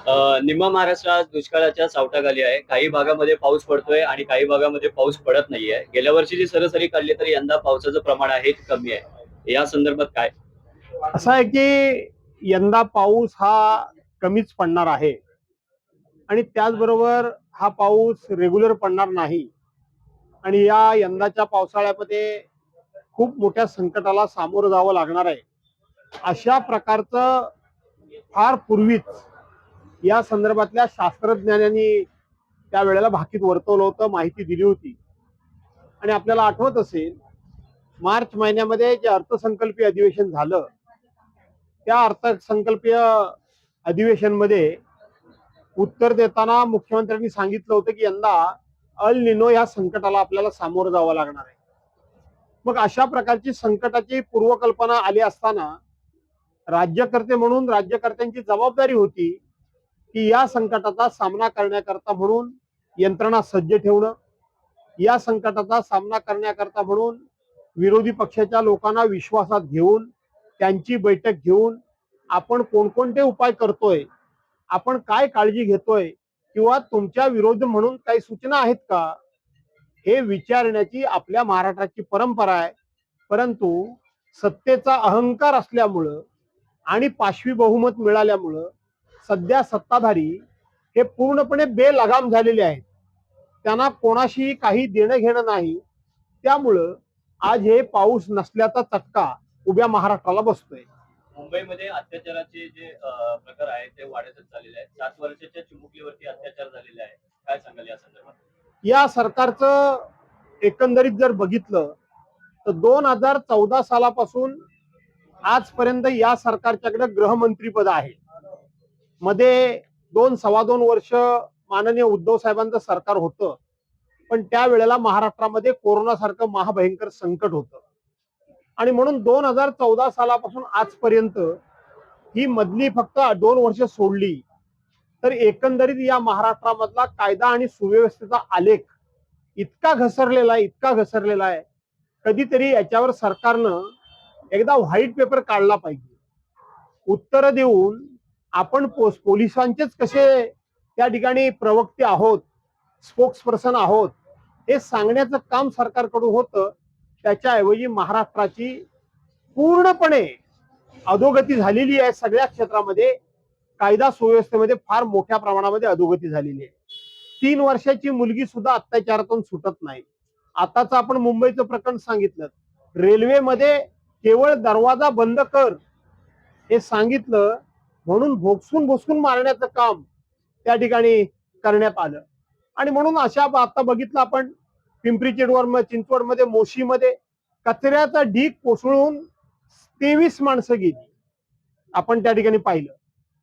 निम्मा महाराष्ट्रात दुष्काळाच्या सावटाखाली आहे. काही भागामध्ये पाऊस पडतोय आणि काही भागामध्ये पाऊस पडत नाहीये. गेल्या वर्षीची सरासरी काढली तरी यंदा पावसाचं प्रमाण आहे ते कमी आहे. या संदर्भात काय? असं आहे की यंदा पाऊस हा कमीच पडणार आहे आणि त्याचबरोबर हा पाऊस रेग्युलर पडणार नाही आणि या यंदाच्या पावसाळ्यामध्ये खूप मोठ्या संकटाला सामोरं जावं लागणार आहे. अशा प्रकारचं फार पूर्वीच या संदर्भातल्या शास्त्रज्ञांनी त्यावेळेला भाकीत वर्तवलं होतं, माहिती दिली होती. आणि आपल्याला आठवत असेल, मार्च महिन्यामध्ये जे अर्थसंकल्पीय अधिवेशन झालं, त्या अर्थसंकल्पीय अधिवेशनमध्ये उत्तर देताना मुख्यमंत्र्यांनी सांगितलं होतं की यंदा अल निनो या संकटाला आपल्याला सामोरं जावं लागणार आहे. मग अशा प्रकारची संकटाची पूर्वकल्पना आली असताना राज्यकर्ते म्हणून राज्यकर्त्यांची जबाबदारी होती की या संकटाचा सामना करण्याकरता म्हणून यंत्रणा सज्ज ठेवणं, या संकटाचा सामना करण्याकरता म्हणून विरोधी पक्षाच्या लोकांना विश्वासात घेऊन त्यांची बैठक घेऊन आपण कोणकोणते उपाय करतोय, आपण काय काळजी घेतोय किंवा तुमच्या विरोध म्हणून काही सूचना आहेत का, हे विचारण्याची आपल्या महाराष्ट्राची परंपरा आहे. परंतु सत्तेचा अहंकार असल्यामुळं आणि पाशवी बहुमत मिळाल्यामुळं सध्या सत्ताधारी हे पूर्णपणे बेलगाम झालेले आहेत. त्यांना कोणाशी काही देणं घेणं नाही. त्यामुळं आज हे पाऊस नसल्याचा चटका उभ्या महाराष्ट्राला बसतोय. मुंबईमध्ये अत्याचाराचे जे प्रकार आहेत ते वाढतच चाललेले आहेत. 7 वर्षाच्या चिमुकलीवरती अत्याचार झालेले आहे. काय सांगाल या संदर्भात? या सरकारचं एकंदरीत जर बघितलं तर 2014 सालापासून आजपर्यंत या सरकारच्याकडे गृहमंत्रीपद आहे. मध्ये 2-2.25 वर्ष माननीय उद्धव साहेबांचं सरकार होतं, पण त्यावेळेला महाराष्ट्रामध्ये कोरोनासारखं महाभयंकर संकट होतं आणि म्हणून 2014 सालापासून आजपर्यंत ही मधली फक्त 2 वर्ष सोडली तर एकंदरीत या महाराष्ट्रामधला कायदा आणि सुव्यवस्थेचा आलेख इतका घसरलेला आहे. कधीतरी याच्यावर सरकारनं एकदा व्हाईट पेपर काढला पाहिजे. उत्तर देऊन आपण पोलिसांचेच कसे त्या ठिकाणी प्रवक्ते आहोत, स्पोक्स पर्सन आहोत, हे सांगण्याचं काम सरकारकडून होतं. त्याच्याऐवजी महाराष्ट्राची पूर्णपणे अधोगती झालेली आहे. सगळ्या क्षेत्रामध्ये कायदा सुव्यवस्थेमध्ये फार मोठ्या प्रमाणामध्ये अधोगती झालेली आहे. 3 वर्षाची मुलगी सुद्धा अत्याचारातून सुटत नाही. आताच आपण मुंबईचं प्रकरण सांगितलं. रेल्वेमध्ये केवळ दरवाजा बंद कर हे सांगितलं म्हणून भोसकून मारण्याचं काम त्या ठिकाणी करण्यात आलं. आणि म्हणून अशा आता बघितलं आपण पिंपरी चिंचवडमध्ये मोशीमध्ये कचऱ्याचा ढीग कोसळून 23 माणसं गेली, आपण त्या ठिकाणी पाहिलं.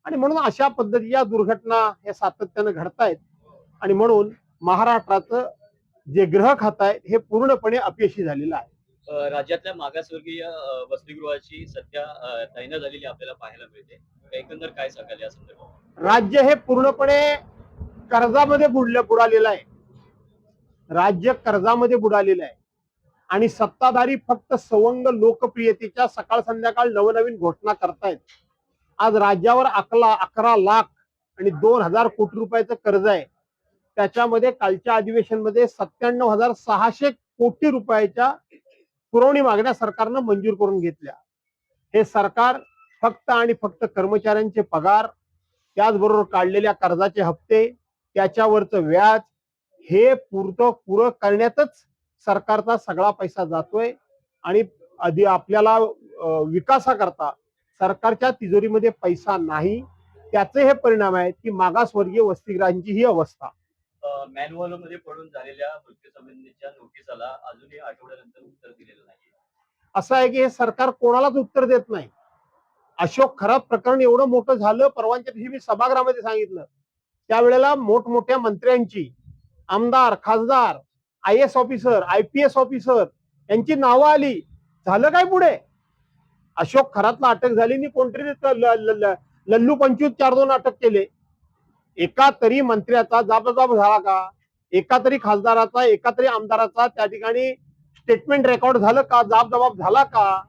आणि म्हणून अशा पद्धतीच्या दुर्घटना हे सातत्यानं घडतायत आणि म्हणून महाराष्ट्राचं जे गृह खातं आहे हे पूर्णपणे अपयशी झालेलं आहे. राज्यातल्या मागासवर्गीय वसतिगृहाची सध्या दैना झालेली आपल्याला पाहायला मिळते. एकंदर काय सांगाल या संदर्भात? राज्य हे पूर्णपणे कर्जामध्ये बुडालेलं आहे. राज्य कर्जामध्ये बुडालेलं आहे आणि सत्ताधारी फक्त सवंग लोकप्रियतेच्या सकाळ संध्याकाळ नवनवीन घोषणा करतायत. आज राज्यावर 11 लाख आणि 2,000 कोटी रुपयाचं कर्ज आहे. त्याच्यामध्ये कालच्या अधिवेशनमध्ये 97,600 कोटी रुपयाच्या पुरवणी मागण्या सरकारनं मंजूर करून घेतल्या. हे सरकार फक्त आणि फक्त कर्मचाऱ्यांचे पगार, त्याचबरोबर काढलेल्या कर्जाचे हप्ते, त्याच्यावरचं व्याज हे पुरं करण्यातच सरकारचा सगळा पैसा जातोय आणि आपल्याला विकासाकरता सरकारच्या तिजोरीमध्ये पैसा नाही. त्याचे हे परिणाम आहेत की मागासवर्गीय वसतिगृहांची ही अवस्था. मॅन्युअल मध्ये पडून झालेल्या मृत्यू संबंधीच्या नोटिसाला अजूनही आठवड्यानंतर उत्तर दिलेलं नाही. असं आहे की हे सरकार कोणालाच उत्तर देत नाही. अशोक खराब प्रकरण एवढं मोठं झालं, परवानच्या दिवशी मी सभागृहामध्ये सांगितलं, त्यावेळेला मोठमोठ्या मंत्र्यांची, आमदार, खासदार, IAS ऑफिसर, IPS ऑफिसर यांची नावं आली. झालं काय पुढे? अशोक खरातला अटक झाली आणि कोणतरी लल्लू पंचवीस 4-2 अटक केले. एका तरी मंत्र्याचा जाब झाला का? एका तरी खासदाराचा, एका तरी आमदाराचा त्या ठिकाणी स्टेटमेंट रेकॉर्ड झालं का? जाब झाला का?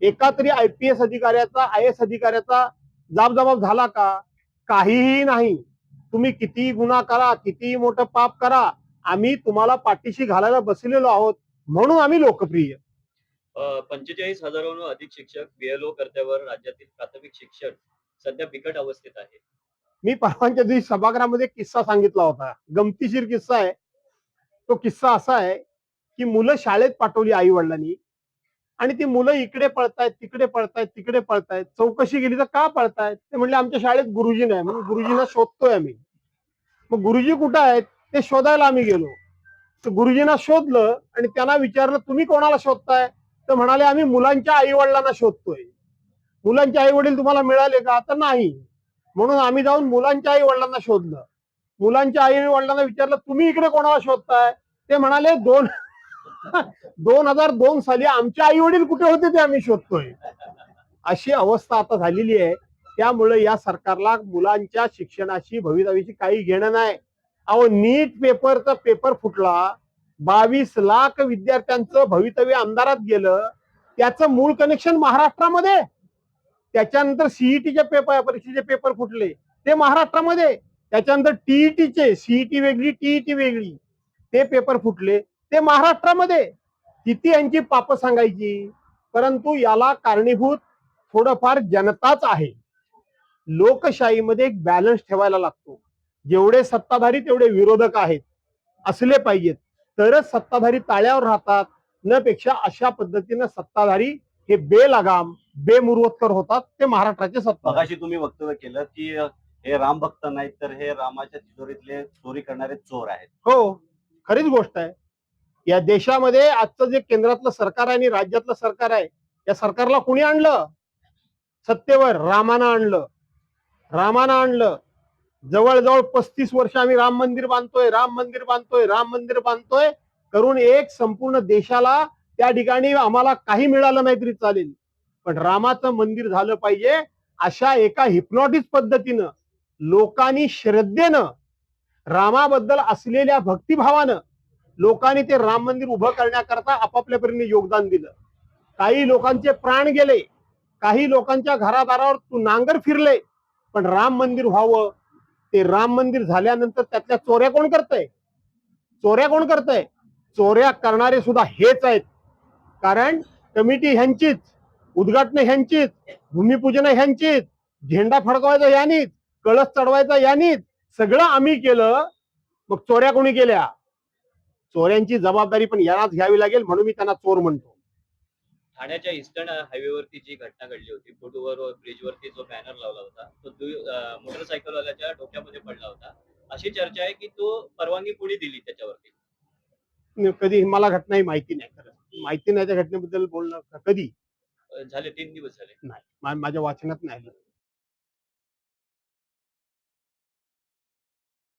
एका तरी IPS अधिकाऱ्याचा, IAS अधिकाऱ्याचा जाब झाला का? काहीही नाही. तुम्ही कितीही गुन्हा करा, कितीही मोठं पाप करा, आम्ही तुम्हाला पाठीशी घालायला बसलेलो आहोत, म्हणून आम्ही लोकप्रिय. 45,000हून अधिक शिक्षक बीएलओ कर्त्यावर राज्यातील प्राथमिक शिक्षण सध्या बिकट अवस्थेत आहे. मी परवाच्या दिवशी सभागृहामध्ये किस्सा सांगितला होता. गमतीशीर किस्सा आहे. तो किस्सा असा आहे की मुलं शाळेत पाठवली आई वडिलांनी आणि ती मुलं इकडे पळतायत, तिकडे पळतायत, तिकडे पळतायत. चौकशी केली तर का पळतायत? ते म्हणले आमच्या शाळेत गुरुजी नाही, म्हणून गुरुजींना शोधतोय आम्ही. मग गुरुजी कुठं आहेत ते शोधायला आम्ही गेलो. तर गुरुजींना शोधलं आणि त्यांना विचारलं तुम्ही कोणाला शोधताय? तर म्हणाले आम्ही मुलांच्या आई वडिलांना शोधतोय. मुलांचे आई वडील तुम्हाला मिळाले का? तर नाही. म्हणून आम्ही जाऊन मुलांच्या आई वडिलांना शोधलं. मुलांच्या आई वडिलांना विचारलं तुम्ही इकडे कोणाला शोधताय? ते म्हणाले 2002 साली आमचे आई वडील कुठे होते ते आम्ही शोधतोय. अशी अवस्था आता झालेली आहे. त्यामुळे या सरकारला मुलांच्या शिक्षणाशी भवितव्याची काही घेणं नाही. अहो नीट पेपरचा पेपर फुटला, 22 लाख विद्यार्थ्यांचं भवितव्य अंधारात गेलं. त्याचं मूळ कनेक्शन महाराष्ट्रामध्ये. त्याच्यानंतर सीईटीच्या परीक्षेचे पेपर फुटले ते महाराष्ट्रामध्ये. त्याच्यानंतर टीईटीचे, सीईटी वेगळी टीईटी वेगळी, ते पेपर फुटले ते महाराष्ट्रामध्ये. किती यांची पाप सांगायची. परंतु याला कारणीभूत थोडंफार जनताच आहे. लोकशाहीमध्ये एक बॅलन्स ठेवायला लागतो. जेवढे सत्ताधारी तेवढे विरोधक आहेत, असले पाहिजेत, तरच सत्ताधारी ताळ्यावर राहतात. न पेक्षा अशा पद्धतीनं सत्ताधारी हे बेलगाम बेमुरवत्तर होतात. ते महाराष्ट्राचे सत्ता. मगाशी तुम्ही वक्तव्य केलं की हे राम भक्त नाहीत तर हे रामाच्या तिजोरीतले चोरी करणारे चोर आहेत. हो, खरीच गोष्ट आहे. या देशामध्ये आजचं जे केंद्रातलं सरकार आहे आणि राज्यातलं सरकार आहे, या सरकारला कुणी आणलं सत्तेवर? रामानं आणलं. रामानं आणलं. जवळजवळ 35 वर्ष आम्ही राम मंदिर बांधतोय, राम मंदिर बांधतोय, राम मंदिर बांधतोय करून एक संपूर्ण देशाला त्या ठिकाणी आम्हाला काही मिळालं नाही तरी चालेल, पण रामाचं मंदिर झालं पाहिजे अशा एका हिप्नॉटिस पद्धतीनं लोकांनी श्रद्धेनं रामाबद्दल असलेल्या भक्तिभावानं लोकांनी ते राम मंदिर उभं करण्याकरता आपापल्या परीने योगदान दिलं. काही लोकांचे प्राण गेले, काही लोकांच्या घरादारावर नांगर फिरले, पण राम मंदिर व्हावं. ते राम मंदिर झाल्यानंतर त्यातल्या चोऱ्या कोण करतंय? चोऱ्या कोण करतंय? चोऱ्या करणारे सुद्धा हेच आहेत. कारण कमिटी ह्यांचीच, उद्घाटन ह्यांचीच, भूमिपूजन ह्यांचीच, झेंडा फडकवायचा यांनीच, कळस चढवायचा यांनीच, सगळं आम्ही केलं. मग चोऱ्या कोणी केल्या? चोऱ्यांची जबाबदारी पण यांनाच घ्यावी लागेल, म्हणून मी त्यांना चोर म्हणतो. ठाण्याच्या ईस्टर्न हायवेवरती जी घटना घडली होती, फुटओव्हर ब्रिजवरती जो बॅनर लावला होता तो मोटरसायकलवाल्याच्या डोक्यामध्ये पडला होता. अशी चर्चा आहे की तो परवानगी कोणी दिली त्याच्यावरती? कधी मला घटनाही माहिती नाही. खरं माहिती नाही त्या घटनेबद्दल बोलणं. कधी झाले 3 दिवस झाले. नाही, माझ्या वाचनात नाही आलं.